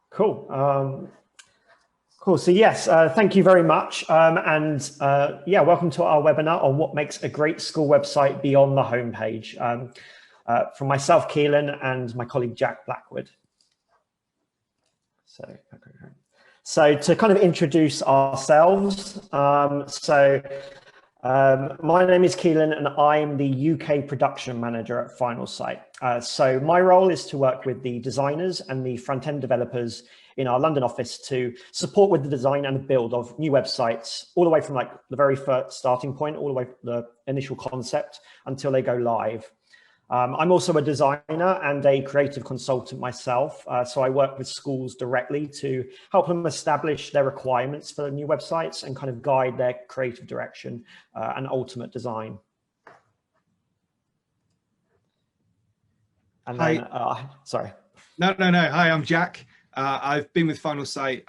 Cool. Cool. So yes, thank you very much. Yeah, welcome to our webinar on what makes a great school website beyond the homepage. From myself, Keelan, and my colleague, Jack Blackwood. So to kind of introduce ourselves, my name is Keelan and I'm the UK production manager at Finalsite. So my role is to work with the designers and the front-end developers in our London office to support with the design and the build of new websites, all the way from like the very first starting point, all the way from the initial concept until they go live. I'm also a designer and a creative consultant myself. So I work with schools directly to help them establish their requirements for new websites and kind of guide their creative direction and ultimate design. And then, sorry. No. Hi, I'm Jack. I've been with Finalsite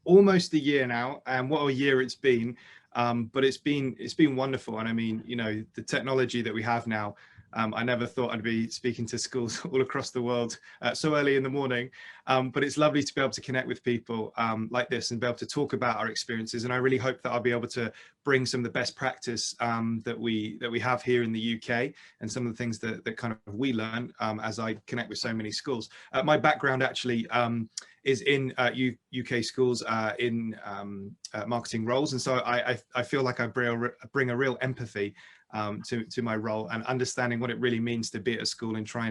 almost a year now, and what a year it's been. But it's been wonderful. And I mean, you know, the technology that we have now, I never thought I'd be speaking to schools all across the world so early in the morning, but it's lovely to be able to connect with people like this and be able to talk about our experiences. And I really hope that I'll be able to bring some of the best practice that we have here in the UK and some of the things that kind of we learn as I connect with so many schools. My background actually is in UK schools in marketing roles, and so I feel like I bring a real empathy to my role and understanding what it really means to be at a school and try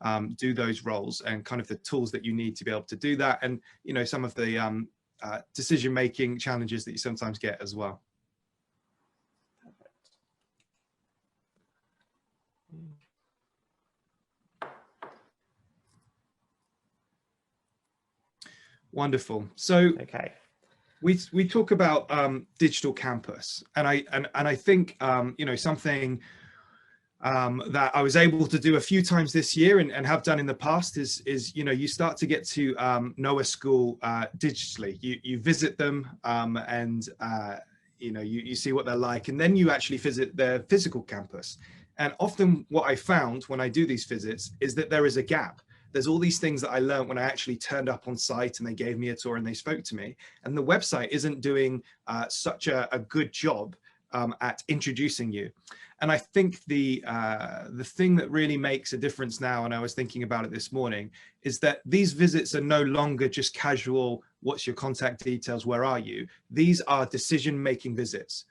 and do those roles and kind of the tools that you need to be able to do that, and you know, some of the decision-making challenges that you sometimes get as well. Wonderful. So okay. We talk about digital campus, and I think you know, something that I was able to do a few times this year and have done in the past is you know, you start to get to know a school digitally. You visit them and you know, you see what they're like, and then you actually visit their physical campus. And often what I found when I do these visits is that there is a gap. There's all these things that I learned when I actually turned up on site and they gave me a tour and they spoke to me. And the website isn't doing such a good job at introducing you. And I think the thing that really makes a difference now, and I was thinking about it this morning, is that these visits are no longer just casual, what's your contact details, where are you? These are decision-making visits.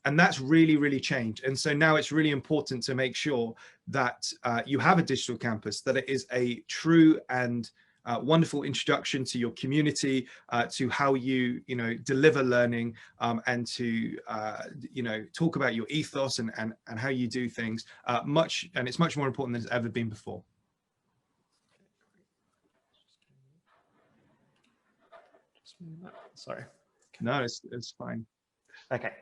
And that's really, really changed. And so now it's really important to make sure that you have a digital campus, that it is a true and wonderful introduction to your community, to how you know, deliver learning, and to you know, talk about your ethos and how you do things. And it's much more important than it's ever been before. Sorry. No, it's fine. Okay.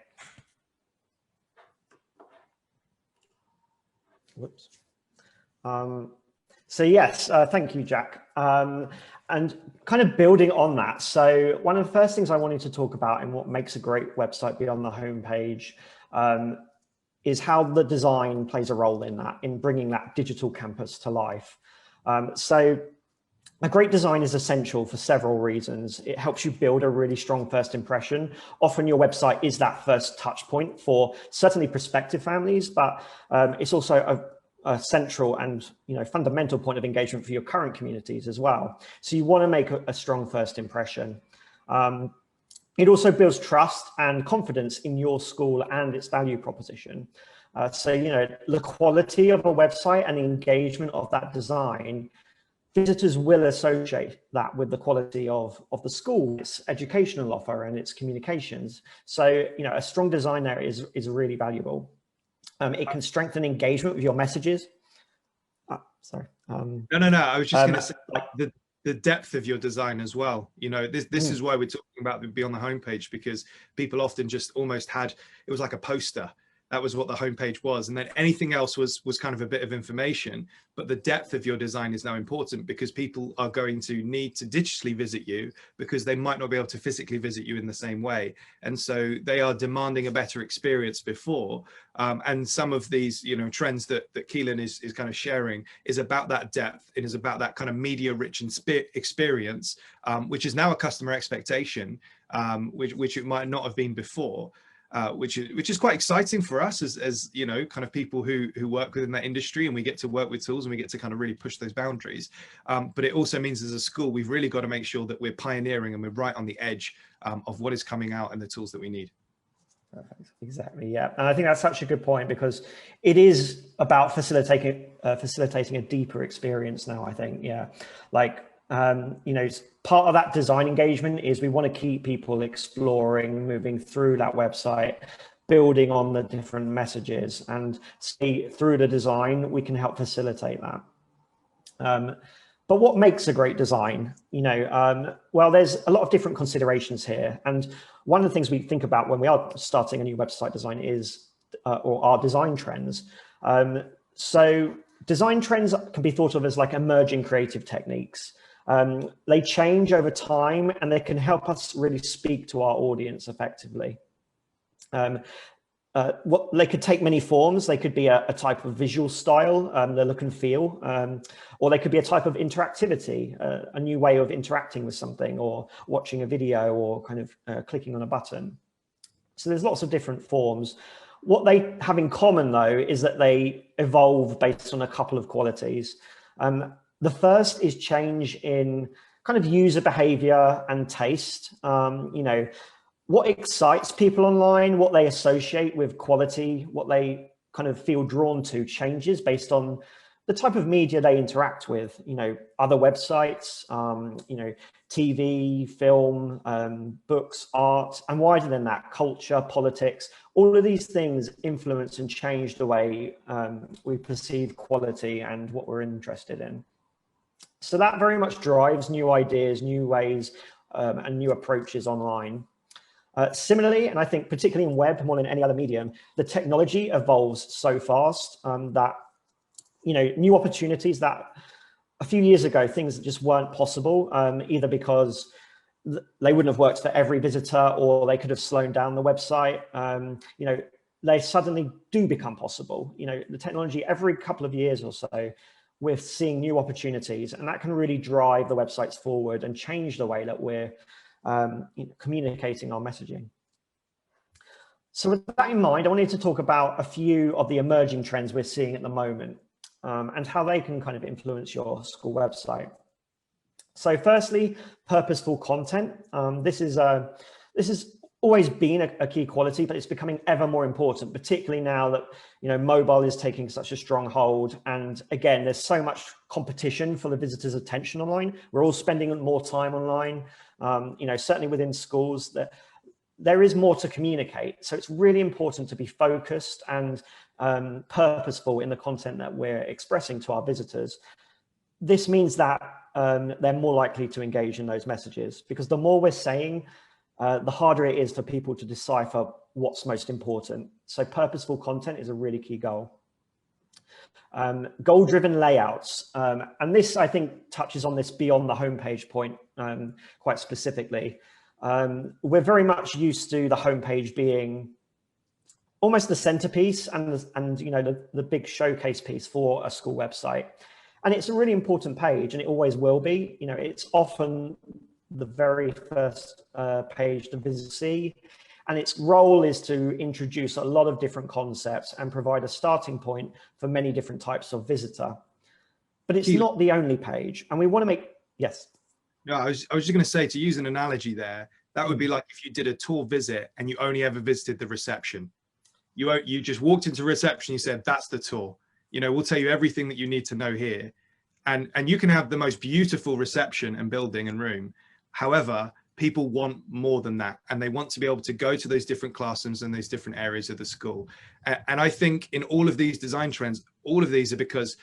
Whoops. So yes, thank you, Jack. And kind of building on that, so one of the first things I wanted to talk about and what makes a great website beyond the homepage is how the design plays a role in that, in bringing that digital campus to life. So a great design is essential for several reasons. It helps you build a really strong first impression. Often your website is that first touch point for certainly prospective families, but it's also a central and, you know, fundamental point of engagement for your current communities as well. So you want to make a strong first impression. It also builds trust and confidence in your school and its value proposition. So, you know, the quality of a website and the engagement of that design, visitors will associate that with the quality of the school, its educational offer and its communications. So, you know, a strong design there is really valuable. It can strengthen engagement with your messages. Sorry. No. I was just going to say, like, the depth of your design as well. You know, this is why we're talking about the beyond the homepage, because people often just almost had, it was like a poster. That was what the homepage was. And then anything else was kind of a bit of information. But the depth of your design is now important, because people are going to need to digitally visit you because they might not be able to physically visit you in the same way. And so they are demanding a better experience before. And some of these, trends that Keelan is kind of sharing is about that depth. It is about that kind of media rich and experience, which is now a customer expectation, which it might not have been before. Which is quite exciting for us as kind of people who work within that industry, and we get to work with tools and we get to kind of really push those boundaries. But it also means as a school, we've really got to make sure that we're pioneering and we're right on the edge of what is coming out and the tools that we need. Perfect. Exactly. Yeah. And I think that's such a good point, because it is about facilitating a deeper experience now, I think. Yeah. Like, part of that design engagement is we want to keep people exploring, moving through that website, building on the different messages, and see through the design, we can help facilitate that. But what makes a great design? Well, there's a lot of different considerations here. And one of the things we think about when we are starting a new website design is, or our design trends. So design trends can be thought of as like emerging creative techniques. They change over time, and they can help us really speak to our audience effectively. They could take many forms. They could be a type of visual style, the look and feel, or they could be a type of interactivity, a new way of interacting with something, or watching a video, or kind of clicking on a button. So there's lots of different forms. What they have in common, though, is that they evolve based on a couple of qualities. The first is change in kind of user behavior and taste. What excites people online, what they associate with quality, what they kind of feel drawn to changes based on the type of media they interact with, other websites, TV, film, books, art, and wider than that, culture, politics. All of these things influence and change the way we perceive quality and what we're interested in. So that very much drives new ideas, new ways, and new approaches online. Similarly, and I think particularly in web more than any other medium, the technology evolves so fast that, new opportunities that a few years ago, things that just weren't possible, either because they wouldn't have worked for every visitor, or they could have slowed down the website. They suddenly do become possible. The technology, every couple of years or so, we're seeing new opportunities, and that can really drive the websites forward and change the way that we're communicating our messaging. So with that in mind, I wanted to talk about a few of the emerging trends we're seeing at the moment, and how they can kind of influence your school website. So firstly, purposeful content. This has always been a key quality, but it's becoming ever more important, particularly now that mobile is taking such a strong hold. And again, there's so much competition for the visitor's attention online. We're all spending more time online. Certainly within schools, that there is more to communicate. So it's really important to be focused and purposeful in the content that we're expressing to our visitors. This means that they're more likely to engage in those messages, because the more we're saying, the harder it is for people to decipher what's most important. So purposeful content is a really key goal. Goal-driven layouts. And this, I think, touches on this beyond the homepage point quite specifically. We're very much used to the homepage being almost the centerpiece and the big showcase piece for a school website. And it's a really important page, and it always will be. It's often the very first page the visitors see, and its role is to introduce a lot of different concepts and provide a starting point for many different types of visitor. But it's not the only page, and we want to make, yes. No, I was just going to say, to use an analogy there, that would be like if you did a tour visit and you only ever visited the reception. You just walked into reception, you said, that's the tour. We'll tell you everything that you need to know here. And you can have the most beautiful reception and building and room. However, people want more than that, and they want to be able to go to those different classrooms and those different areas of the school. And I think in all of these design trends, all of these are because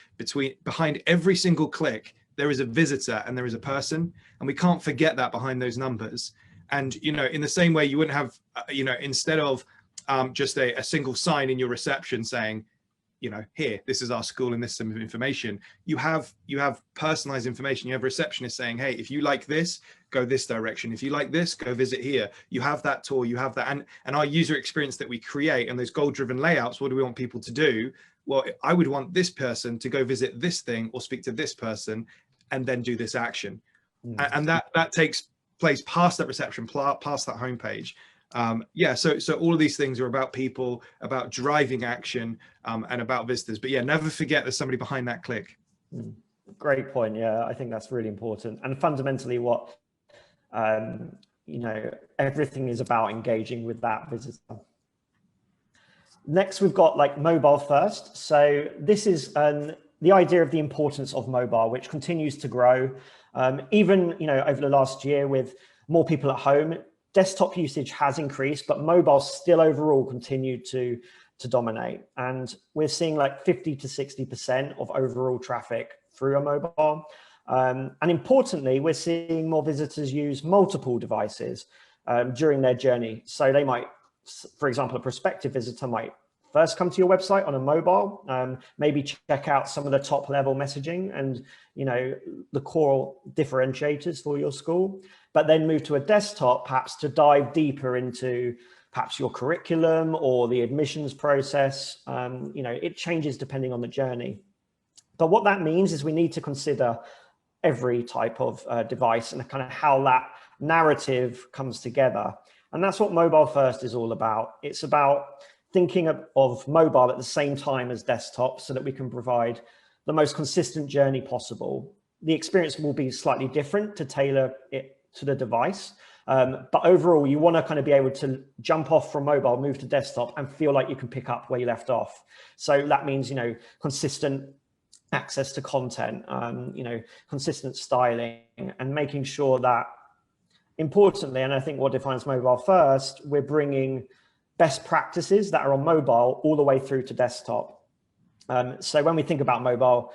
behind every single click, there is a visitor and there is a person, and we can't forget that behind those numbers. And in the same way, you wouldn't have instead of just a single sign in your reception saying, you know, here, this is our school and this is some information. You have personalized information. You have receptionists saying, hey, if you like this, go this direction. If you like this, go visit here. You have that tour, you have that. And our user experience that we create and those goal-driven layouts, what do we want people to do? Well, I would want this person to go visit this thing or speak to this person and then do this action. And that takes place past that reception, past that homepage. Yeah, so all of these things are about people, about driving action, and about visitors. But yeah, never forget there's somebody behind that click. Great point. Yeah, I think that's really important. And fundamentally what, you know, everything is about engaging with that visitor. Next, we've got like mobile first. So this is the idea of the importance of mobile, which continues to grow. Even, you know, over the last year with more people at home, desktop usage has increased, but mobile still overall continued to dominate. And we're seeing like 50 to 60% of overall traffic through a mobile. And importantly, we're seeing more visitors use multiple devices during their journey. So they might, for example, a prospective visitor might first come to your website on a mobile, maybe check out some of the top level messaging and, you know, the core differentiators for your school, but then move to a desktop, perhaps to dive deeper into perhaps your curriculum or the admissions process. You know, it changes depending on the journey. But what that means is we need to consider every type of device and kind of how that narrative comes together. And that's what mobile first is all about. It's about thinking of mobile at the same time as desktop so that we can provide the most consistent journey possible. The experience will be slightly different to tailor it to the device. But overall, you want to kind of be able to jump off from mobile, move to desktop and feel like you can pick up where you left off. So that means, you know, consistent access to content, you know, consistent styling and making sure that importantly, and I think what defines mobile first, we're bringing best practices that are on mobile all the way through to desktop. So when we think about mobile,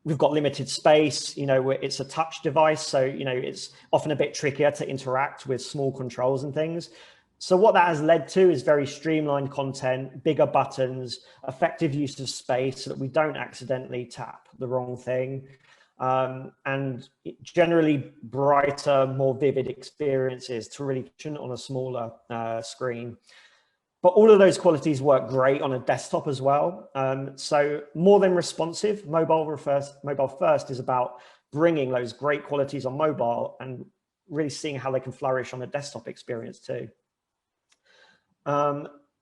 we've got limited space, you know, it's a touch device. So, you know, it's often a bit trickier to interact with small controls and things. So what that has led to is very streamlined content, bigger buttons, effective use of space so that we don't accidentally tap the wrong thing. And generally brighter, more vivid experiences to really on a smaller screen. But all of those qualities work great on a desktop as well. So more than responsive, mobile first is about bringing those great qualities on mobile and really seeing how they can flourish on a desktop experience too.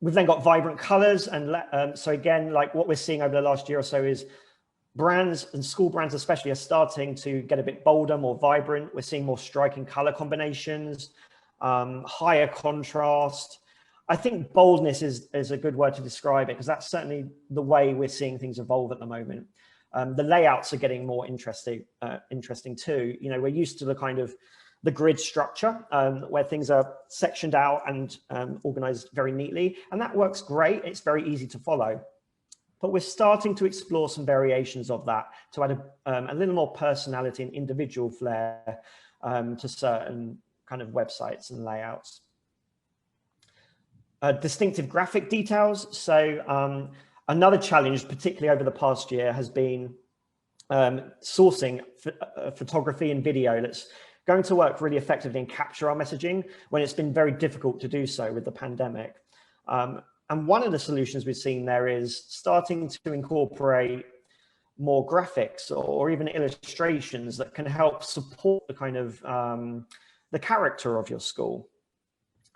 We've then got vibrant colors. And so again, like what we're seeing over the last year or so is brands and school brands especially are starting to get a bit bolder, more vibrant. We're seeing more striking color combinations, higher contrast. I think boldness is a good word to describe it because that's certainly the way we're seeing things evolve at the moment. The layouts are getting more interesting too. You know, we're used to the kind of the grid structure where things are sectioned out and organized very neatly. And that works great. It's very easy to follow. But we're starting to explore some variations of that to add a little more personality and individual flair to certain kind of websites and layouts. Distinctive graphic details. So another challenge, particularly over the past year, has been sourcing photography and video that's going to work really effectively and capture our messaging when it's been very difficult to do so with the pandemic. And one of the solutions we've seen there is starting to incorporate more graphics or even illustrations that can help support the kind of the character of your school.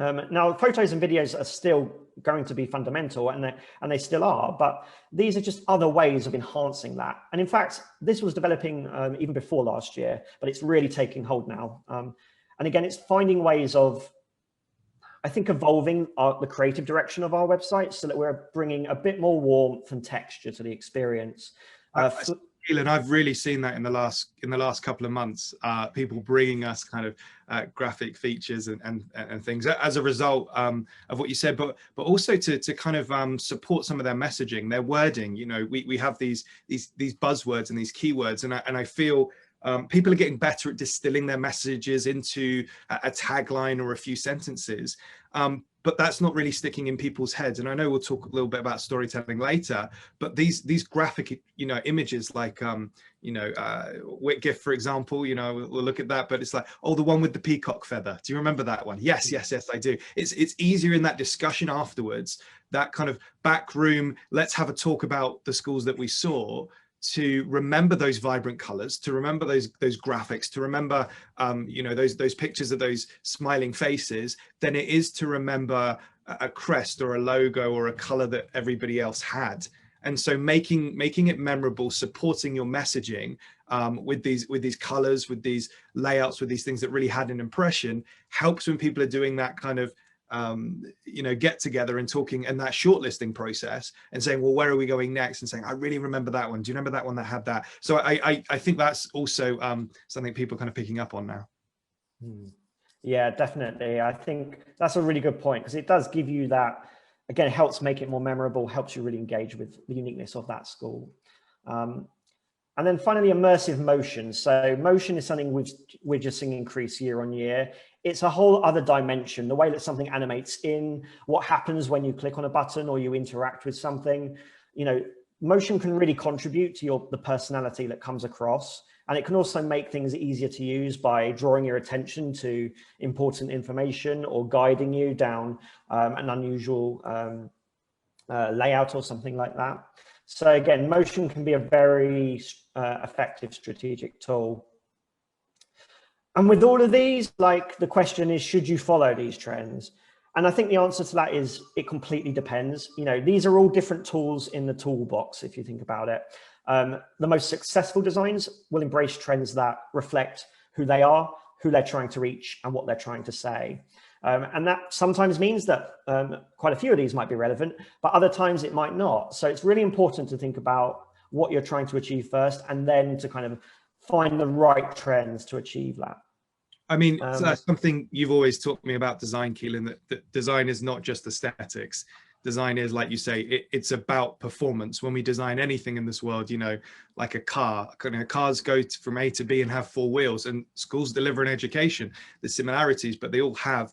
Now, photos and videos are still going to be fundamental, and they still are, but these are just other ways of enhancing that. And in fact, this was developing even before last year, but it's really taking hold now. And again, it's finding ways of, I think, evolving the creative direction of our website so that we're bringing a bit more warmth and texture to the experience. And I've really seen that in the last couple of months, people bringing us kind of graphic features and things as a result of what you said, but also to kind of support some of their messaging, their wording. You know, we have these buzzwords and these keywords, and I feel people are getting better at distilling their messages into a tagline or a few sentences. but that's not really sticking in people's heads. And I know we'll talk a little bit about storytelling later, but these graphic, images like, wick gif, for example, we'll look at that, but it's like, oh, the one with the peacock feather. Do you remember that one? Yes, I do. It's easier in that discussion afterwards, that kind of back room, let's have a talk about the schools that we saw, to remember those vibrant colors, to remember those graphics, to remember those pictures of those smiling faces, than it is to remember a crest or a logo or a color that everybody else had. And so making it memorable, supporting your messaging with these colors, with these layouts, with these things that really had an impression, helps when people are doing that kind of get together and talking, and that shortlisting process, and saying, well, where are we going next? And saying, I really remember that one. Do you remember that one that had that? So I think that's also something people are kind of picking up on now. Yeah, definitely. I think that's a really good point, because it does give you that, again, it helps make it more memorable, helps you really engage with the uniqueness of that school. And then finally, immersive motion. So motion is something we're just seeing increase year on year. It's a whole other dimension, the way that something animates in, what happens when you click on a button or you interact with something. Motion can really contribute to the personality that comes across. And it can also make things easier to use by drawing your attention to important information or guiding you down an unusual layout or something like that. So again, motion can be a very effective strategic tool. And with all of these, the question is, should you follow these trends? And I think the answer to that is it completely depends. These are all different tools in the toolbox, if you think about it. The most successful designs will embrace trends that reflect who they are, who they're trying to reach, and what they're trying to say. And that sometimes means that quite a few of these might be relevant, but other times it might not. So it's really important to think about what you're trying to achieve first, and then to kind of find the right trends to achieve that. I mean, so that's something you've always taught me about design, Keelan, that design is not just aesthetics. Design is, like you say, it's about performance. When we design anything in this world, like a car, cars go from A to B and have four wheels, and schools deliver an education. There's similarities, but they all have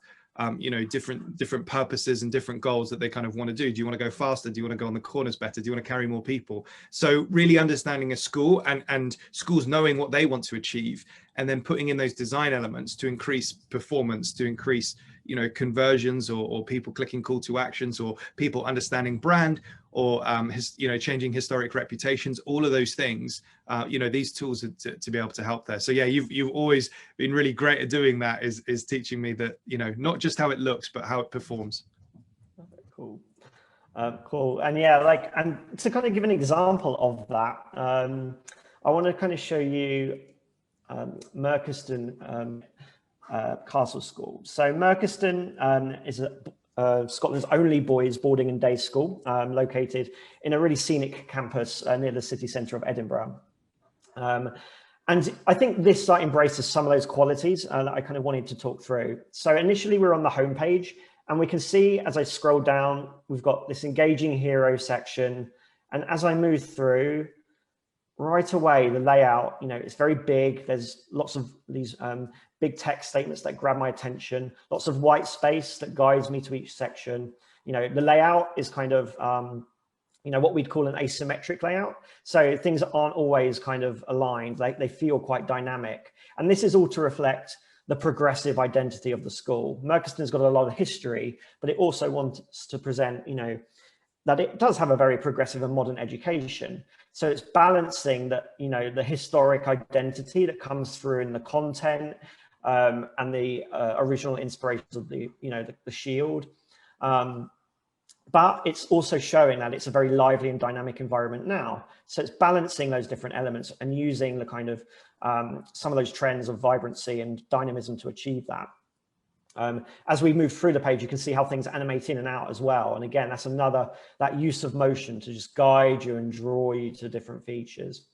different purposes and different goals that they kind of want to do. Do you want to go faster? Do you want to go on the corners better? Do you want to carry more people? So really understanding a school and schools knowing what they want to achieve, and then putting in those design elements to increase performance, to increase conversions, or people clicking call to actions, or people understanding brand, or changing historic reputations. All of those things, these tools are to be able to help there. So yeah, you've always been really great at doing that, is teaching me that not just how it looks, but how it performs. Cool. Cool. And yeah, and to kind of give an example of that, I want to kind of show you Merchiston Castle School. So Merchiston is Scotland's only boys boarding and day school, located in a really scenic campus near the city centre of Edinburgh. And I think this site embraces some of those qualities that I kind of wanted to talk through. So initially we're on the homepage, and we can see, as I scroll down, we've got this engaging hero section. And as I move through, right away, the layout, it's very big. There's lots of these big text statements that grab my attention, lots of white space that guides me to each section. The layout is kind of, what we'd call an asymmetric layout. So things aren't always kind of aligned. They feel quite dynamic. And this is all to reflect the progressive identity of the school. Merchiston's got a lot of history, but it also wants to present, that it does have a very progressive and modern education. So it's balancing that, the historic identity that comes through in the content, and the original inspirations of the shield. But it's also showing that it's a very lively and dynamic environment now. So it's balancing those different elements and using the kind of some of those trends of vibrancy and dynamism to achieve that. As we move through the page, you can see how things animate in and out as well. And again, that's that use of motion to just guide you and draw you to different features.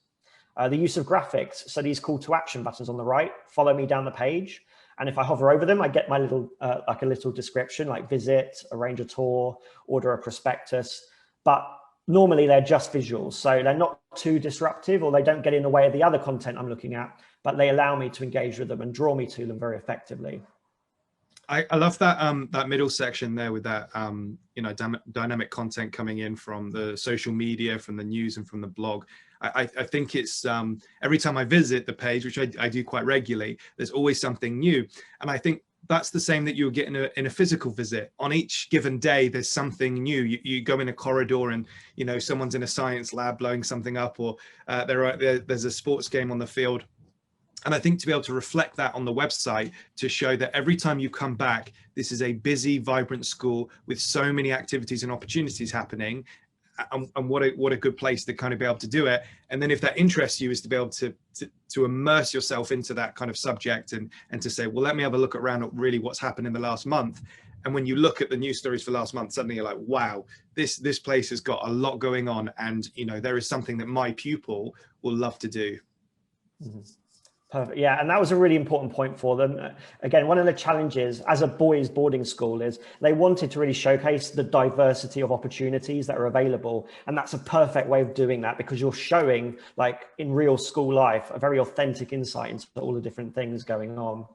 The use of graphics. So these call to action buttons on the right follow me down the page. And if I hover over them, I get my little, a little description, like visit, arrange a tour, order a prospectus. But normally they're just visuals. So they're not too disruptive, or they don't get in the way of the other content I'm looking at, but they allow me to engage with them and draw me to them very effectively. I love that that middle section there with that you know, dynamic content coming in from the social media, from the news, and from the blog. I think it's every time I visit the page, which I do quite regularly, there's always something new, and I think that's the same that you'll get in a physical visit. On each given day, there's something new. You go in a corridor and, you know, someone's in a science lab blowing something up, or there's a sports game on the field. And I think to be able to reflect that on the website, to show that every time you come back, this is a busy, vibrant school with so many activities and opportunities happening, and what a good place to kind of be able to do it. And then if that interests you, is to be able to immerse yourself into that kind of subject, and to say, well, let me have a look around at really what's happened in the last month. And when you look at the news stories for last month, suddenly you're like, wow, this place has got a lot going on, and, you know, there is something that my pupil will love to do. Mm-hmm. Perfect. Yeah, and that was a really important point for them. Again, one of the challenges as a boys' boarding school is they wanted to really showcase the diversity of opportunities that are available. And that's a perfect way of doing that, because you're showing, like in real school life, a very authentic insight into all the different things going on.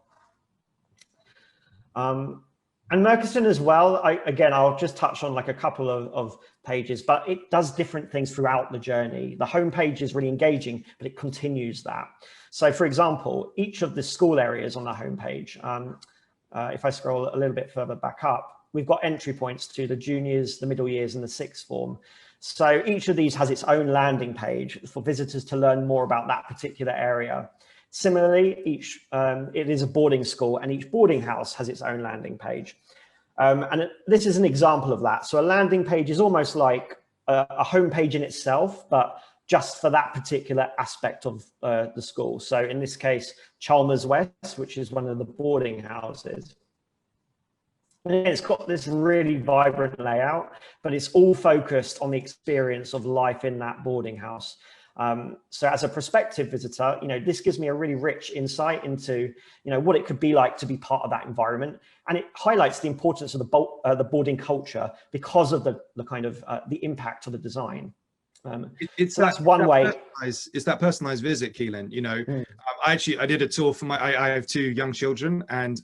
And Mercuston as well, again, I'll just touch on like a couple of pages, but it does different things throughout the journey. The homepage is really engaging, but it continues that. So for example, each of the school areas on the homepage, if I scroll a little bit further back up, we've got entry points to the juniors, the middle years, and the sixth form. So each of these has its own landing page for visitors to learn more about that particular area. Similarly, it is a boarding school, and each boarding house has its own landing page. This is an example of that. So a landing page is almost like a homepage in itself, but just for that particular aspect of the school. So in this case, Chalmers West, which is one of the boarding houses. And it's got this really vibrant layout, but it's all focused on the experience of life in that boarding house. So as a prospective visitor, you know, this gives me a really rich insight into, you know, what it could be like to be part of that environment. And it highlights the importance of the boarding culture because of the kind of the impact of the design. So that's one way. It's that personalized visit, Keelan. You know, I did a tour for I have two young children, and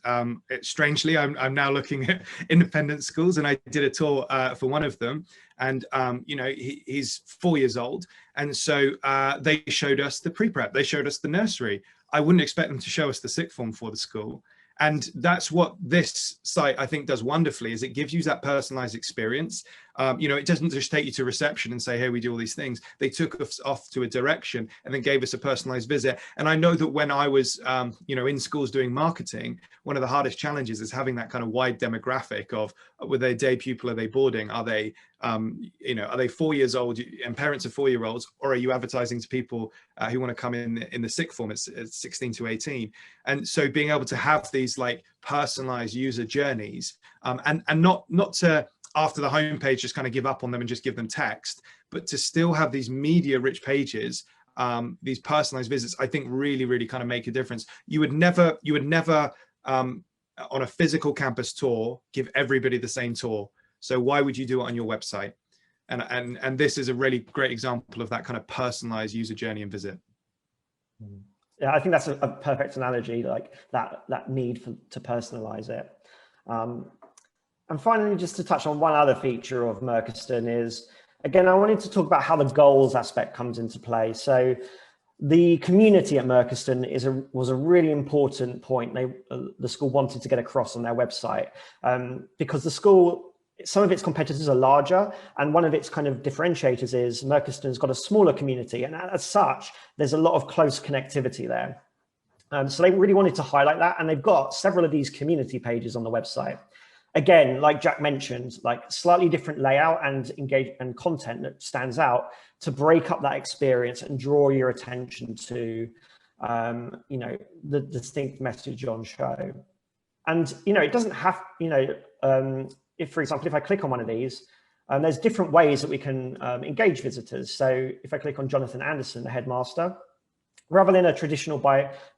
strangely, I'm now looking at independent schools, and I did a tour for one of them, and you know, he's 4 years old, and so they showed us the pre-prep, they showed us the nursery. I wouldn't expect them to show us the sixth form for the school. And that's what this site, I think, does wonderfully, is it gives you that personalized experience. You know, it doesn't just take you to reception and say, hey, we do all these things. They took us off to a direction and then gave us a personalized visit. And I know that when I was, you know, in schools doing marketing, one of the hardest challenges is having that kind of wide demographic of, were they day pupil, are they boarding, are they, you know, are they 4 years old and parents of 4-year-olds, or are you advertising to people who want to come in the sixth form at 16 to 18? And so being able to have these like personalized user journeys, and not to, after the homepage, just kind of give up on them and just give them text, but to still have these media rich pages, these personalized visits, I think really kind of make a difference. You would never on a physical campus tour give everybody the same tour. So why would you do it on your website? And this is a really great example of that kind of personalized user journey and visit. Yeah, I think that's a perfect analogy, like that need to personalize it. And finally, just to touch on one other feature of Mercuston is, again, I wanted to talk about how the goals aspect comes into play. So the community at Mercuston was a really important point the school wanted to get across on their website, because the school, some of its competitors are larger, and one of its kind of differentiators is Mercuston's got a smaller community, and as such, there's a lot of close connectivity there. So they really wanted to highlight that, and they've got several of these community pages on the website. Again, like Jack mentioned, like slightly different layout and content that stands out to break up that experience and draw your attention to, you know, the distinct message on show. And, you know, it doesn't have, you know, if, for example, if I click on one of these, there's different ways that we can engage visitors. So if I click on Jonathan Anderson, the headmaster, rather than a traditional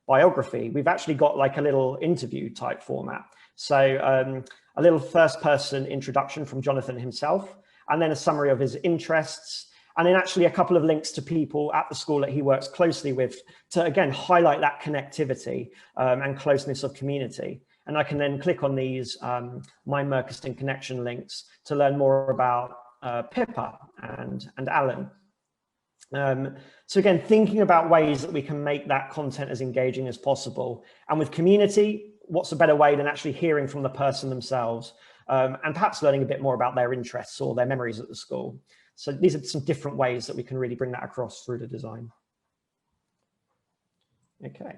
biography, we've actually got like a little interview type format. So a little first person introduction from Jonathan himself, and then a summary of his interests. and then actually a couple of links to people at the school that he works closely with to, again, highlight that connectivity and closeness of community. And I can then click on these My Merchiston Connection links to learn more about Pippa and Alan. So again, thinking about ways that we can make that content as engaging as possible. And with community, what's a better way than actually hearing from the person themselves and perhaps learning a bit more about their interests or their memories at the school. So these are some different ways that we can really bring that across through the design. Okay.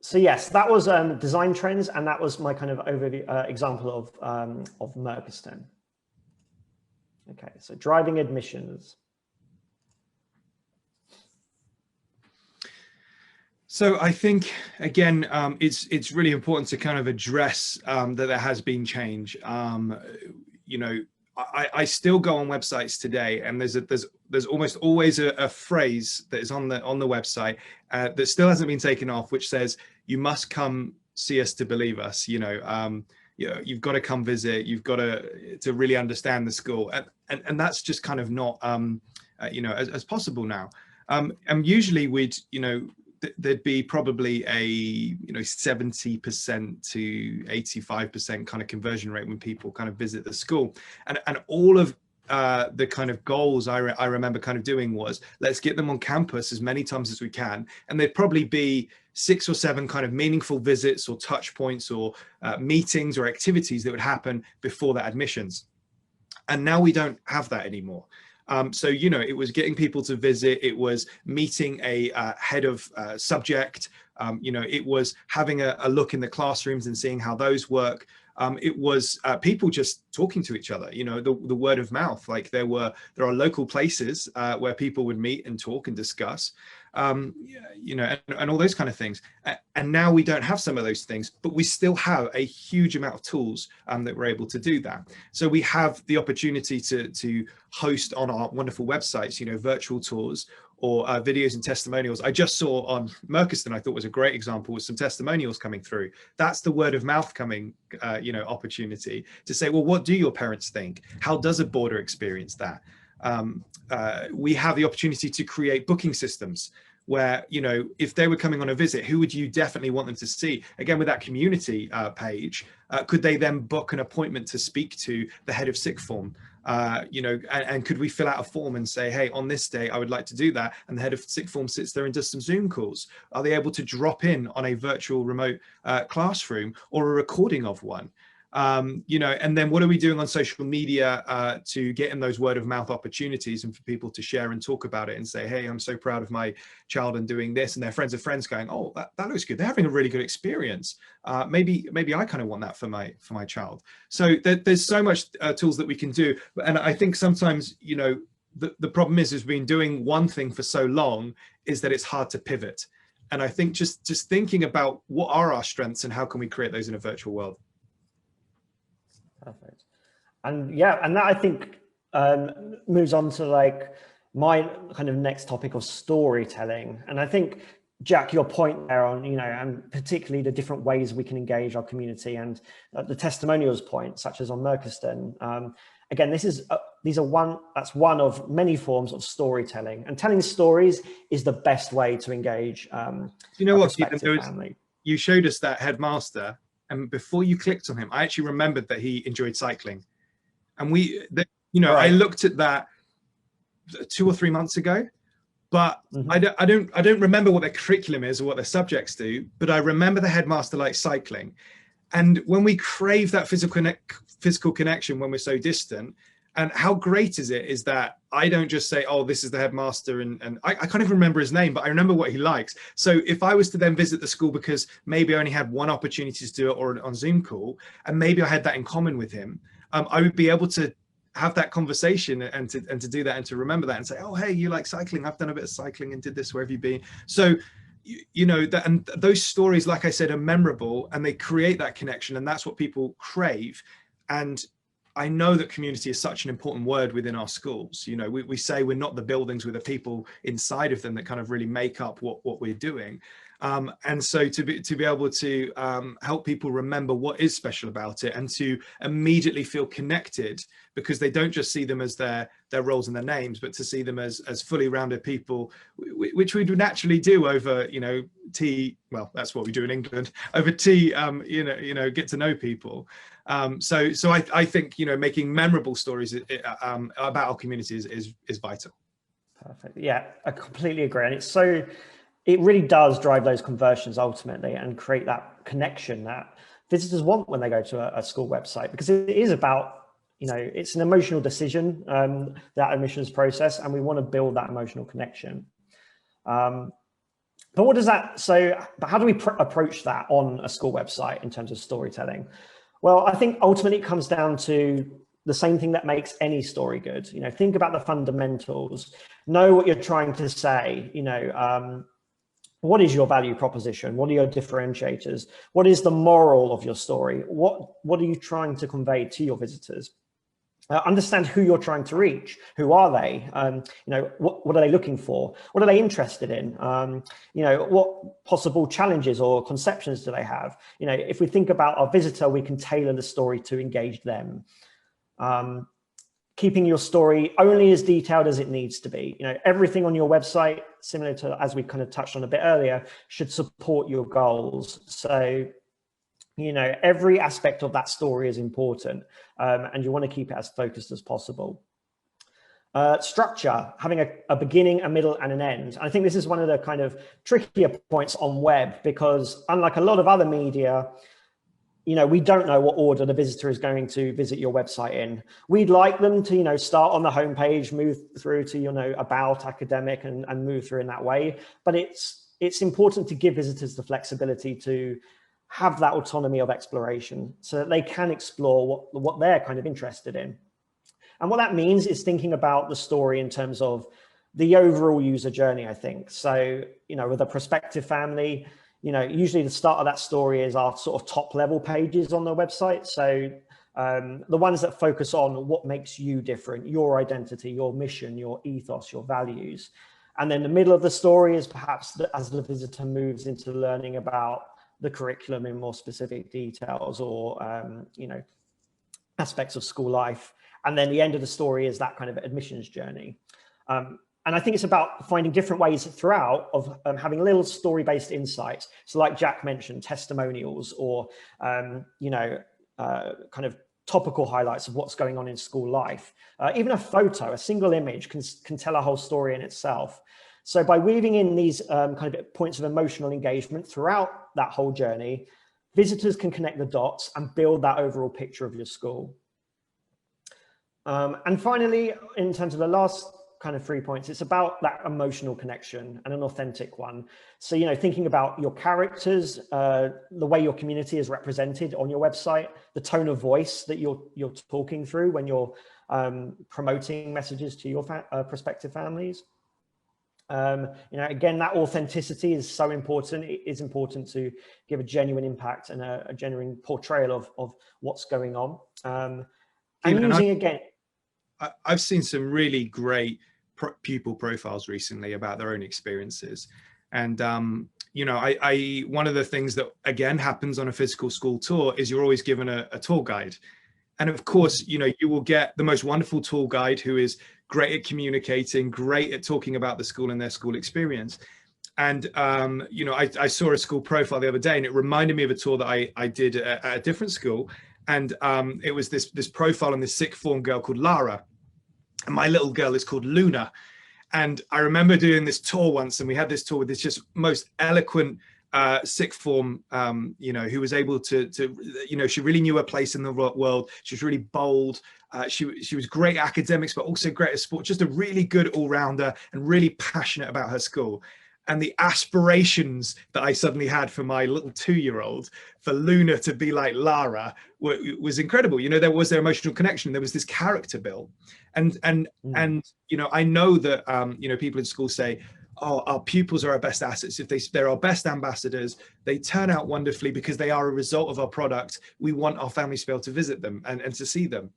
So yes, that was design trends, and that was my kind of overview example of Merchiston. Okay, so driving admissions. So I think, again, it's really important to kind of address that there has been change. You know, I still go on websites today, and there's almost always a phrase that is on the website that still hasn't been taken off, which says, "You must come see us to believe us." You know, you've got to come visit. You've got to really understand the school, and that's just kind of not you know, as possible now. And usually we'd, you know, there'd be probably a, you know, 70% to 85% kind of conversion rate when people kind of visit the school, and all of the kind of goals I remember kind of doing was, let's get them on campus as many times as we can, and there'd probably be 6 or 7 kind of meaningful visits or touch points or meetings or activities that would happen before that admissions. And now we don't have that anymore. So, you know, it was getting people to visit, it was meeting a head of subject, you know, it was having a look in the classrooms and seeing how those work. It was people just talking to each other, you know, the word of mouth. Like there are local places where people would meet and talk and discuss, you know, and all those kind of things. And now we don't have some of those things, but we still have a huge amount of tools that we're able to do that. So we have the opportunity to host on our wonderful websites, you know, virtual tours or videos and testimonials. I just saw on Merchiston, I thought was a great example, with some testimonials coming through. That's the word of mouth coming, you know, opportunity to say, well, what do your parents think? How does a boarder experience that? We have the opportunity to create booking systems where, you know, if they were coming on a visit, who would you definitely want them to see? Again, with that community page, could they then book an appointment to speak to the head of sixth form? You know, and could we fill out a form and say, hey, on this day, I would like to do that. And the head of sixth form sits there and does some Zoom calls. Are they able to drop in on a virtual remote classroom or a recording of one? You know, and then what are we doing on social media to get in those word of mouth opportunities and for people to share and talk about it and say, hey, I'm so proud of my child and doing this, and their friends of friends going, oh, that looks good. They're having a really good experience. Maybe I kind of want that for my child. So there's so much tools that we can do. And I think sometimes, you know, the problem is we've been doing one thing for so long is that it's hard to pivot. And I think just thinking about what are our strengths and how can we create those in a virtual world. Perfect. And yeah, and that I think moves on to like my kind of next topic of storytelling. And I think, Jack, your point there on, you know, and particularly the different ways we can engage our community, and the testimonials point, such as on Merchiston. Again, that's one of many forms of storytelling, and telling stories is the best way to engage. You know what, you showed us that headmaster, and before you clicked on him, I actually remembered that he enjoyed cycling. And you know, right. I looked at that 2 or 3 months ago, but I don't remember what their curriculum is or what their subjects do, but I remember the headmaster likes cycling. And when we crave that physical connection when we're so distant, and how great is that I don't just say, oh, this is the headmaster, and I can't even remember his name, but I remember what he likes. So if I was to then visit the school because maybe I only had one opportunity to do it or on Zoom call, and maybe I had that in common with him, I would be able to have that conversation and to do that and to remember that and say, oh, hey, you like cycling? I've done a bit of cycling and did this. Where have you been? So, you know, and those stories, like I said, are memorable and they create that connection, and that's what people crave. And I know that community is such an important word within our schools. You know, we say we're not the buildings, we're the people inside of them that kind of really make up what we're doing. And so to be able to help people remember what is special about it, and to immediately feel connected, because they don't just see them as their roles and their names, but to see them as fully rounded people, which we do naturally do over, tea. Well, that's what we do in England over tea. Get to know people. So I think making memorable stories about our communities is vital. Perfect. Yeah, I completely agree. And it really does drive those conversions ultimately, and create that connection that visitors want when they go to a school website, because it is about, it's an emotional decision, that admissions process, and we want to build that emotional connection. But how do we approach that on a school website in terms of storytelling? Well, I think ultimately it comes down to the same thing that makes any story good. Think about the fundamentals, know what you're trying to say, what is your value proposition? What are your differentiators? What is the moral of your story? What are you trying to convey to your visitors? Understand who you're trying to reach. Who are they? What are they looking for? What are they interested in? What possible challenges or conceptions do they have? If we think about our visitor, we can tailor the story to engage them. Keeping your story only as detailed as it needs to be. Everything on your website, similar to as we kind of touched on a bit earlier, should support your goals. So, every aspect of that story is important, and you want to keep it as focused as possible. Structure, having a beginning, a middle, and an end. I think this is one of the kind of trickier points on web, because unlike a lot of other media, we don't know what order the visitor is going to visit your website in. We'd like them to, start on the homepage, move through to, about, academic, and move through in that way. But it's important to give visitors the flexibility to have that autonomy of exploration, so that they can explore what they're kind of interested in. And what that means is thinking about the story in terms of the overall user journey, I think. So, with a prospective family, usually the start of that story is our sort of top level pages on the website. So the ones that focus on what makes you different, your identity, your mission, your ethos, your values. And then the middle of the story is perhaps as the visitor moves into learning about the curriculum in more specific details, or, aspects of school life. And then the end of the story is that kind of admissions journey. And I think it's about finding different ways throughout of having little story-based insights. So like Jack mentioned, testimonials, or, kind of topical highlights of what's going on in school life. Even a photo, a single image can tell a whole story in itself. So by weaving in these kind of points of emotional engagement throughout that whole journey, visitors can connect the dots and build that overall picture of your school. And finally, in terms of the last kind of 3 points, it's about that emotional connection, and an authentic one. So, thinking about your characters, the way your community is represented on your website, the tone of voice that you're talking through when you're promoting messages to your prospective families. Again, that authenticity is so important. It is important to give a genuine impact and a genuine portrayal of what's going on. And using, again, I've seen some really great pupil profiles recently about their own experiences, and one of the things that again happens on a physical school tour is you're always given a tour guide, and of course you will get the most wonderful tour guide who is great at communicating, great at talking about the school and their school experience. And I saw a school profile the other day, and it reminded me of a tour that I did at a different school, and it was this profile on this sixth form girl called Lara. And my little girl is called Luna. And I remember doing this tour once, and we had this tour with this just most eloquent sixth form, who was able to, she really knew her place in the world. She was really bold. She was great at academics, but also great at sport, just a really good all-rounder and really passionate about her school. And the aspirations that I suddenly had for my little 2-year-old, for Luna to be like Lara, was incredible. There was their emotional connection. There was this character built. And I know that, people in school say, oh, our pupils are our best assets. If they're our best ambassadors, they turn out wonderfully because they are a result of our product. We want our families to be able to visit them and to see them.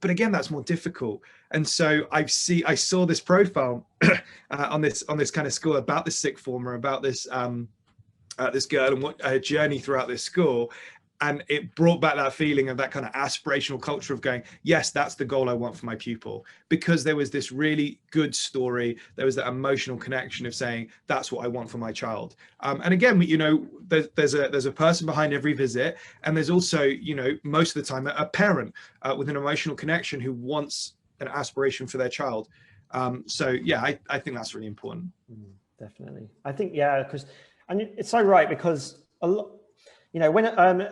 But again, that's more difficult. And so I saw this profile on this kind of school about this sixth former, about this this girl and what her journey throughout this school. And it brought back that feeling of that kind of aspirational culture of going, yes, that's the goal I want for my pupil, because there was this really good story. There was that emotional connection of saying, that's what I want for my child. And again, you know, there's a person behind every visit, and there's also, you know, most of the time a parent with an emotional connection who wants an aspiration for their child. So yeah, I think that's really important. Definitely. I think, yeah, because, and it's so right, because a lot, you know, when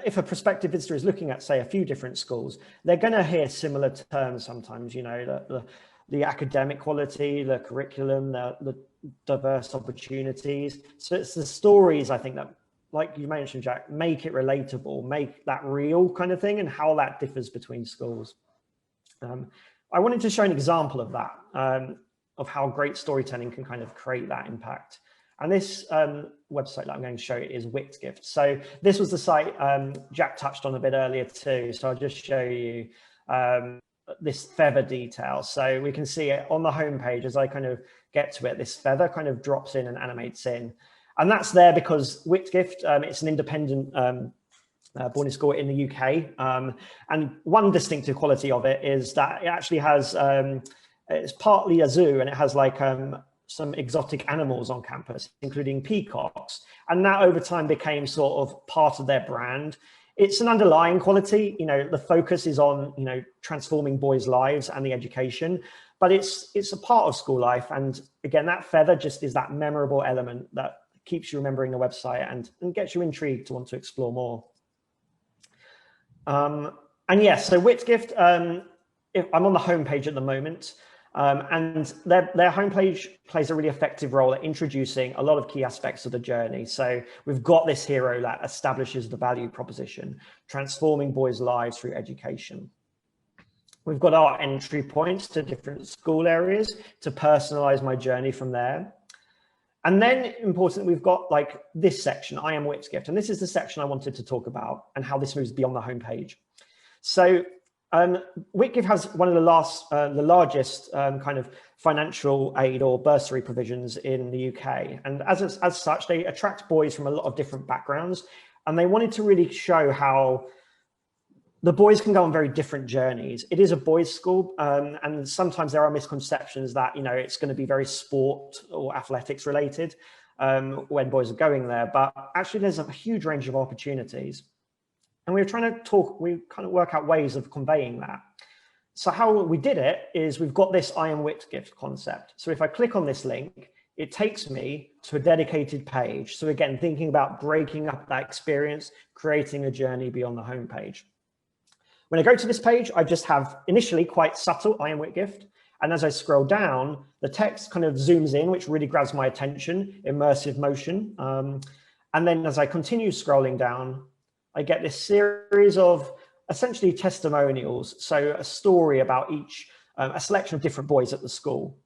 if a prospective visitor is looking at, say, a few different schools, they're going to hear similar terms sometimes, you know, the academic quality, the curriculum, the diverse opportunities. So it's the stories, I think, that, like you mentioned, Jack, make it relatable, make that real kind of thing, and how that differs between schools. I wanted to show an example of that, of how great storytelling can kind of create that impact. And this website that I'm going to show is Wick. So this was the site Jack touched on a bit earlier too. So I'll just show you this feather detail. So we can see it on the homepage. As I kind of get to it, this feather kind of drops in and animates in. And that's there because Wick, it's an independent boarding school in the UK. And one distinctive quality of it is that it actually has, it's partly a zoo, and it has like some exotic animals on campus, including peacocks. And that over time became sort of part of their brand. It's an underlying quality, you know, the focus is on, you know, transforming boys' lives and the education, but it's a part of school life. And again, that feather just is that memorable element that keeps you remembering the website and gets you intrigued to want to explore more. And yes, so Wick, I'm on the homepage at the moment. And their homepage plays a really effective role at introducing a lot of key aspects of the journey. So we've got this hero that establishes the value proposition, transforming boys' lives through education. We've got our entry points to different school areas to personalize my journey from there. And then importantly, we've got like this section, I am Wick. And this is the section I wanted to talk about and how this moves beyond the homepage. So Wick has one of the largest kind of financial aid or bursary provisions in the UK. And as such, they attract boys from a lot of different backgrounds. And they wanted to really show how the boys can go on very different journeys. It is a boys' school, and sometimes there are misconceptions that, you know, it's going to be very sport or athletics related when boys are going there. But actually, there's a huge range of opportunities. And we were trying to kind of work out ways of conveying that. So how we did it is we've got this I am Wick concept. So if I click on this link, it takes me to a dedicated page. So again, thinking about breaking up that experience, creating a journey beyond the homepage. When I go to this page, I just have initially quite subtle I am Wick. And as I scroll down, the text kind of zooms in, which really grabs my attention, immersive motion. And then as I continue scrolling down, I get this series of essentially testimonials. So a story about each, a selection of different boys at the school.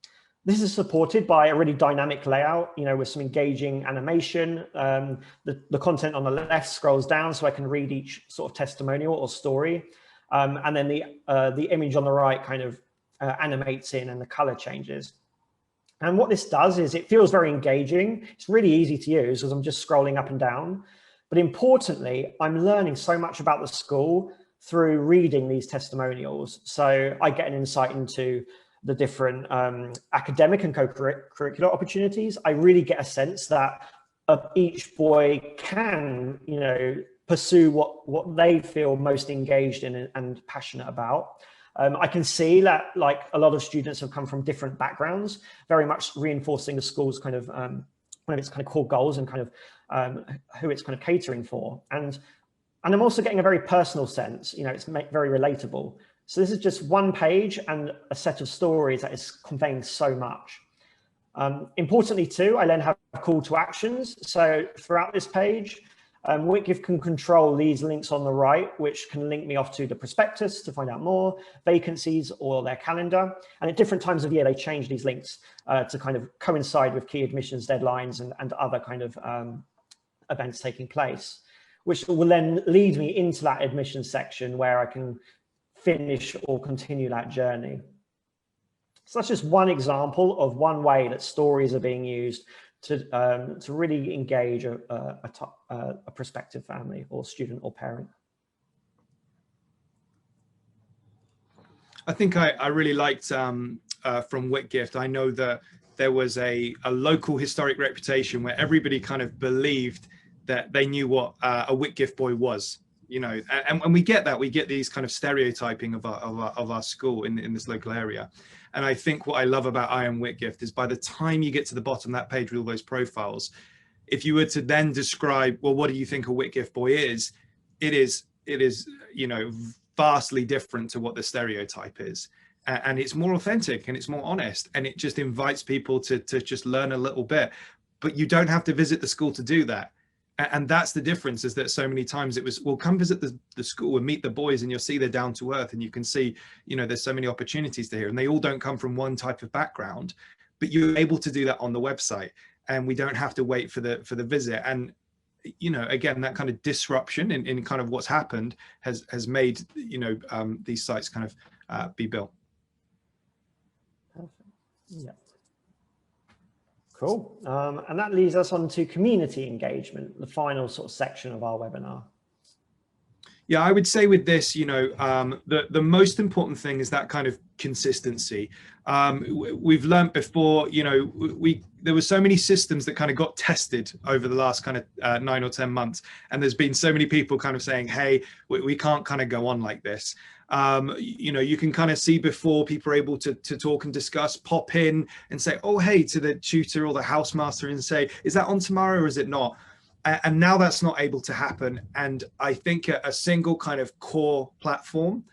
This is supported by a really dynamic layout, you know, with some engaging animation. The content on the left scrolls down so I can read each sort of testimonial or story. And then the image on the right kind of animates in and the color changes. And what this does is it feels very engaging. It's really easy to use because I'm just scrolling up and down. But importantly, I'm learning so much about the school through reading these testimonials. So I get an insight into the different academic and co-curricular opportunities. I really get a sense that each boy can, you know, pursue what they feel most engaged in and passionate about. I can see that like a lot of students have come from different backgrounds, very much reinforcing the school's kind of one of its kind of core goals and kind of who it's kind of catering for. And I'm also getting a very personal sense, you know, it's very relatable. So this is just one page and a set of stories that is conveying so much. Importantly too, I then have call to actions. So throughout this page, Wick can control these links on the right, which can link me off to the prospectus to find out more, vacancies or their calendar. And at different times of year, they change these links to kind of coincide with key admissions deadlines and other kind of events taking place, which will then lead me into that admissions section where I can finish or continue that journey. So that's just one example of one way that stories are being used to really engage a prospective family or student or parent. I think I really liked from Whitgift. I know that there was a local historic reputation where everybody kind of believed that they knew what a Whitgift boy was, you know, and we get that. We get these kind of stereotyping of our school in this local area. And I think what I love about I Am Whitgift is by the time you get to the bottom of that page with all those profiles, if you were to then describe, well, what do you think a Whitgift boy is? It is, you know, vastly different to what the stereotype is. And it's more authentic and it's more honest, and it just invites people to just learn a little bit. But you don't have to visit the school to do that. And that's the difference, is that so many times it was, well, come visit the school and meet the boys and you'll see they're down to earth, and you can see, you know, there's so many opportunities to hear, and they all don't come from one type of background, but you're able to do that on the website, and we don't have to wait for the visit. And, you know, again, that kind of disruption in kind of what's happened has made, you know, these sites kind of be built. Perfect. Yeah. Cool. And that leads us on to community engagement, the final sort of section of our webinar. Yeah, I would say with this, you know, the most important thing is that kind of consistency. We've learned before, you know, there were so many systems that kind of got tested over the last kind of 9 or 10 months. And there's been so many people kind of saying, hey, we can't kind of go on like this. You know, you can kind of see before people are able to talk and discuss, pop in and say, oh, hey, to the tutor or the housemaster and say, is that on tomorrow or is it not? And now that's not able to happen. And I think a single kind of core platform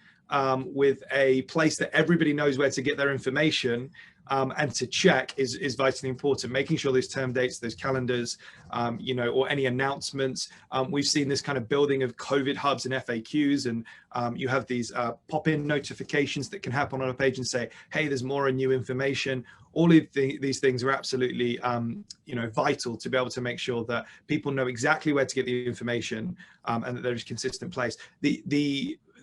with a place that everybody knows where to get their information and to check is vitally important. Making sure those term dates, those calendars, you know, or any announcements. We've seen this kind of building of COVID hubs and FAQs, and you have these pop-in notifications that can happen on a page and say, hey, there's more and new information. All of these things are absolutely, you know, vital to be able to make sure that people know exactly where to get the information and that there's a consistent place.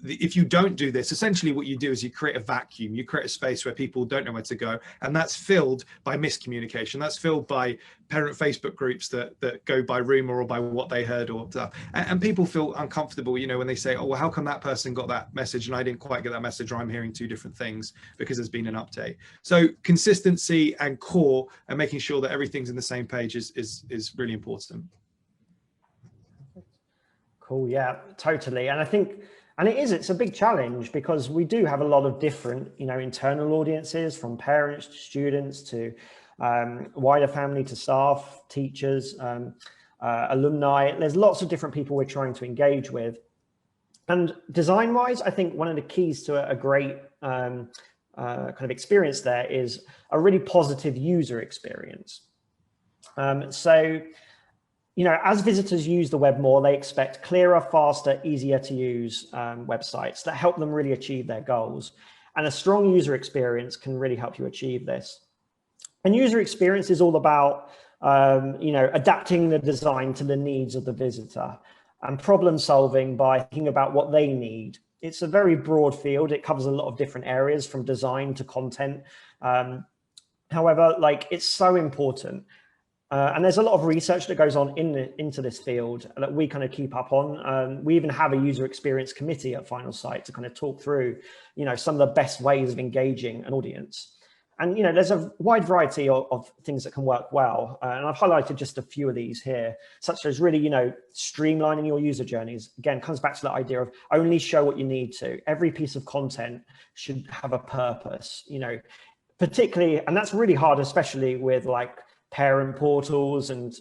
If you don't do this, essentially what you do is you create a vacuum, you create a space where people don't know where to go, and that's filled by miscommunication. That's filled by parent Facebook groups that go by rumor or by what they heard or stuff. And people feel uncomfortable, you know, when they say, oh, well, how come that person got that message and I didn't quite get that message, or I'm hearing two different things because there's been an update. So consistency and core and making sure that everything's in the same page is really important. Cool, yeah, totally. And I think, and it's a big challenge because we do have a lot of different, you know, internal audiences, from parents to students to wider family to staff, teachers, alumni. There's lots of different people we're trying to engage with. And design-wise, I think one of the keys to a great kind of experience there is a really positive user experience. So, you know, as visitors use the web more, they expect clearer, faster, easier to use websites that help them really achieve their goals. And a strong user experience can really help you achieve this. And user experience is all about, you know, adapting the design to the needs of the visitor and problem solving by thinking about what they need. It's a very broad field. It covers a lot of different areas from design to content. However, like, it's so important. And there's a lot of research that goes on into this field that we kind of keep up on. We even have a user experience committee at Finalsite to kind of talk through, you know, some of the best ways of engaging an audience. And, you know, there's a wide variety of things that can work well. And I've highlighted just a few of these here, such as really, you know, streamlining your user journeys. Again, comes back to that idea of only show what you need to. Every piece of content should have a purpose, you know, particularly, and that's really hard, especially with like parent portals and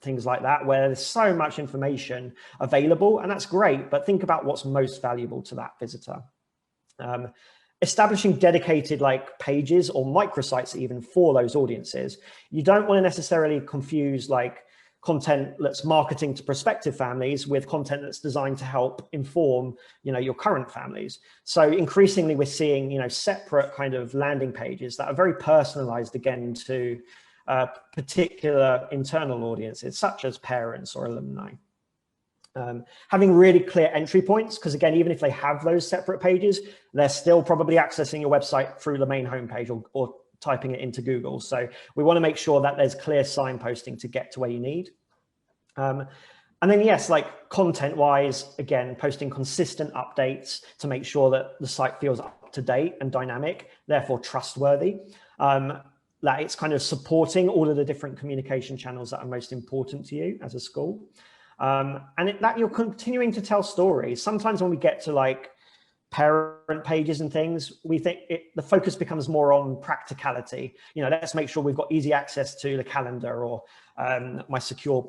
things like that, where there's so much information available, and that's great, but think about what's most valuable to that visitor. Establishing dedicated like pages or microsites even for those audiences. You don't want to necessarily confuse like content that's marketing to prospective families with content that's designed to help inform, you know, your current families. So increasingly we're seeing, you know, separate kind of landing pages that are very personalized again to particular internal audiences, such as parents or alumni. Having really clear entry points, because again, even if they have those separate pages, they're still probably accessing your website through the main homepage or typing it into Google. So we want to make sure that there's clear signposting to get to where you need. And then yes, like content wise, again, posting consistent updates to make sure that the site feels up to date and dynamic, therefore trustworthy. That it's kind of supporting all of the different communication channels that are most important to you as a school. That you're continuing to tell stories. Sometimes when we get to like parent pages and things, we think the focus becomes more on practicality. You know, let's make sure we've got easy access to the calendar or my secure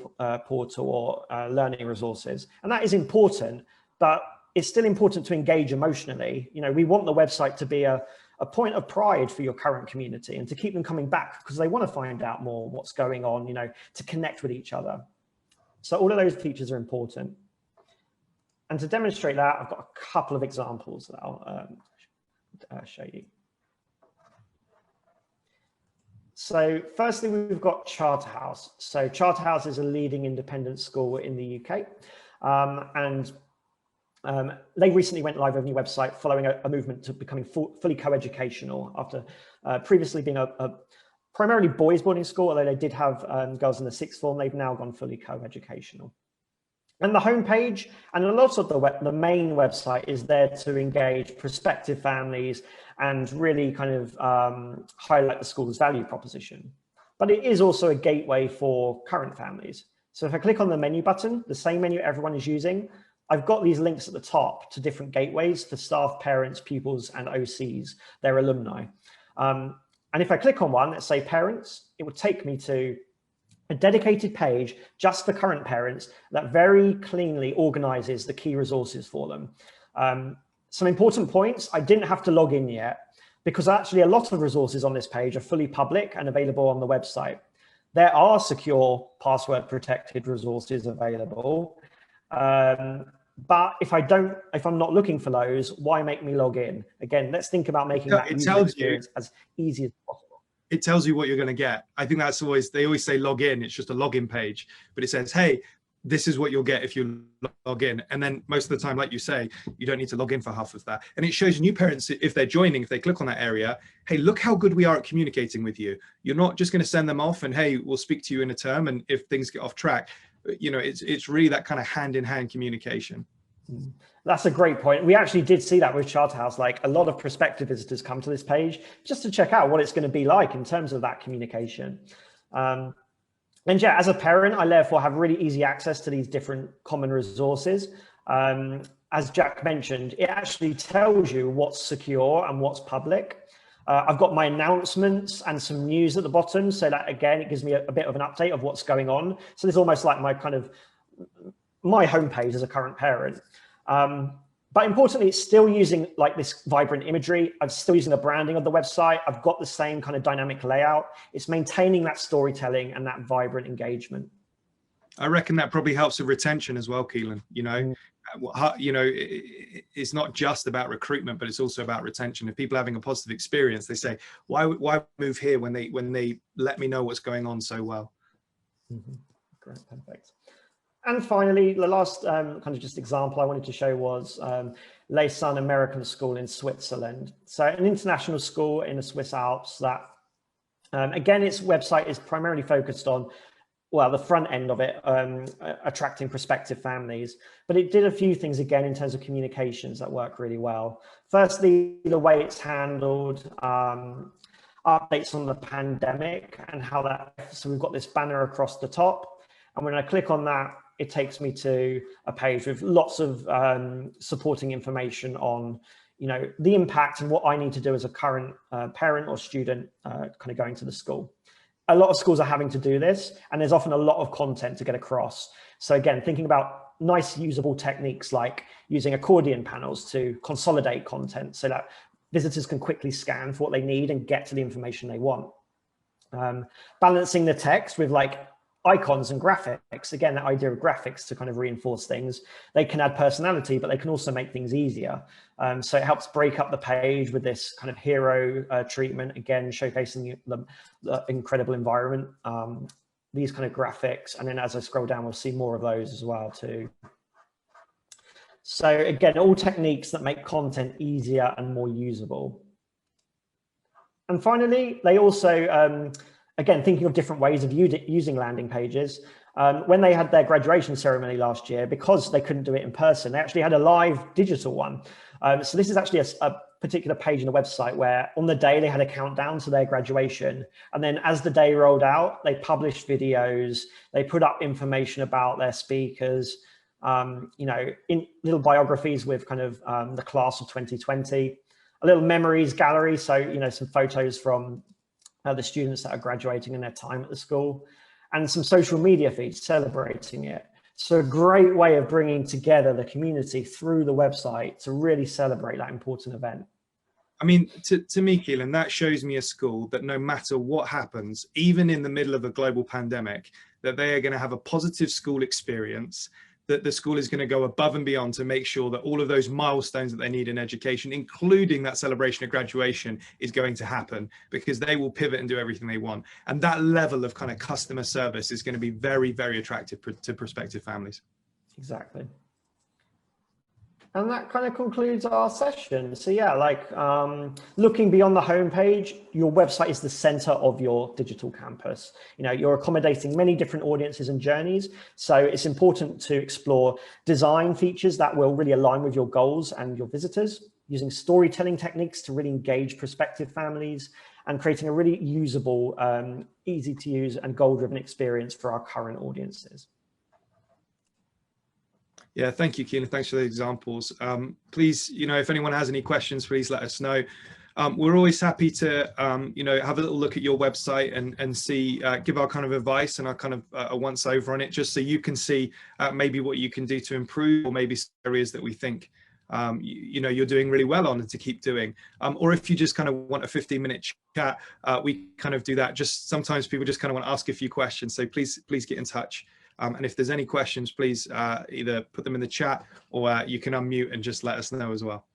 portal or learning resources. And that is important, but it's still important to engage emotionally. You know, we want the website to be a point of pride for your current community and to keep them coming back because they want to find out more what's going on, you know, to connect with each other. So all of those features are important. And to demonstrate that, I've got a couple of examples that I'll show you. So firstly, we've got Charterhouse. So Charterhouse is a leading independent school in the UK. They recently went live with a new website following a movement to becoming fully co-educational after previously being a primarily boys boarding school, although they did have girls in the sixth form. They've now gone fully co-educational. And the homepage and a lot of the main website is there to engage prospective families and really kind of highlight the school's value proposition. But it is also a gateway for current families. So if I click on the menu button, the same menu everyone is using, I've got these links at the top to different gateways for staff, parents, pupils, and OCs, their alumni. And if I click on one, let's say parents, it would take me to a dedicated page just for current parents that very cleanly organizes the key resources for them. Some important points, I didn't have to log in yet because actually a lot of resources on this page are fully public and available on the website. There are secure password protected resources available. But if I'm not looking for those, why make me log in? Again, let's think about making that user experience as easy as possible. It tells you what you're going to get. I think that's always, they always say log in. It's just a login page, but it says, hey, this is what you'll get if you log in. And then most of the time, like you say, you don't need to log in for half of that. And it shows new parents, if they're joining, if they click on that area, hey, look how good we are at communicating with you. You're not just going to send them off and, hey, we'll speak to you in a term. And if things get off track, you know, it's really that kind of hand-in-hand communication. That's a great point. We actually did see that with Charterhouse. Like a lot of prospective visitors come to this page just to check out what it's going to be like in terms of that communication. And yeah, as a parent, I therefore have really easy access to these different common resources. As Jack mentioned, it actually tells you what's secure and what's public. I've got my announcements and some news at the bottom. So that, again, it gives me a bit of an update of what's going on. So it's almost like my homepage as a current parent. But importantly, it's still using like this vibrant imagery. I'm still using the branding of the website. I've got the same kind of dynamic layout. It's maintaining that storytelling and that vibrant engagement. I reckon that probably helps with retention as well, Keelan. You know, it's not just about recruitment, but it's also about retention. If people are having a positive experience, they say, why move here when they let me know what's going on so well? Great, perfect. And finally, the last kind of just example I wanted to show was Lausanne American School in Switzerland. So an international school in the Swiss Alps that, again, its website is primarily focused on, well, the front end of it, attracting prospective families. But it did a few things, again, in terms of communications that work really well. Firstly, the way it's handled, updates on the pandemic and how that, so we've got this banner across the top. And when I click on that, it takes me to a page with lots of supporting information on, you know, the impact and what I need to do as a current parent or student kind of going to the school. A lot of schools are having to do this, and there's often a lot of content to get across. So again, thinking about nice usable techniques like using accordion panels to consolidate content so that visitors can quickly scan for what they need and get to the information they want. Balancing the text with like icons and graphics. Again, that idea of graphics to kind of reinforce things. They can add personality, but they can also make things easier. So it helps break up the page with this kind of hero treatment, again, showcasing the incredible environment, these kind of graphics. And then as I scroll down, we'll see more of those as well too. So again, all techniques that make content easier and more usable. And finally, they also, again, thinking of different ways of using landing pages. When they had their graduation ceremony last year, because they couldn't do it in person, they actually had a live digital one. So this is actually a particular page in the website where on the day they had a countdown to their graduation. And then as the day rolled out, they published videos, they put up information about their speakers, you know, in little biographies with kind of the class of 2020, a little memories gallery. So, you know, some photos from the students that are graduating in their time at the school, and some social media feeds celebrating it. So a great way of bringing together the community through the website to really celebrate that important event. I mean, to me, Keelan, that shows me a school that no matter what happens, even in the middle of a global pandemic, that they are going to have a positive school experience, that the school is going to go above and beyond to make sure that all of those milestones that they need in education, including that celebration of graduation, is going to happen, because they will pivot and do everything they want. And that level of kind of customer service is going to be very, very attractive to prospective families. Exactly. And that kind of concludes our session. So yeah, like looking beyond the homepage, your website is the center of your digital campus. You know, you're accommodating many different audiences and journeys. So it's important to explore design features that will really align with your goals and your visitors, using storytelling techniques to really engage prospective families, and creating a really usable, easy to use and goal-driven experience for our current audiences. Yeah, thank you, Keelan. Thanks for the examples. Please, you know, if anyone has any questions, please let us know. We're always happy to, you know, have a little look at your website and see, give our kind of advice and our kind of a once over on it, just so you can see maybe what you can do to improve, or maybe areas that we think, you know, you're doing really well on and to keep doing. Or if you just kind of want a 15-minute chat, we kind of do that. Just sometimes people just kind of want to ask a few questions. So please get in touch. And if there's any questions, please either put them in the chat, or you can unmute and just let us know as well.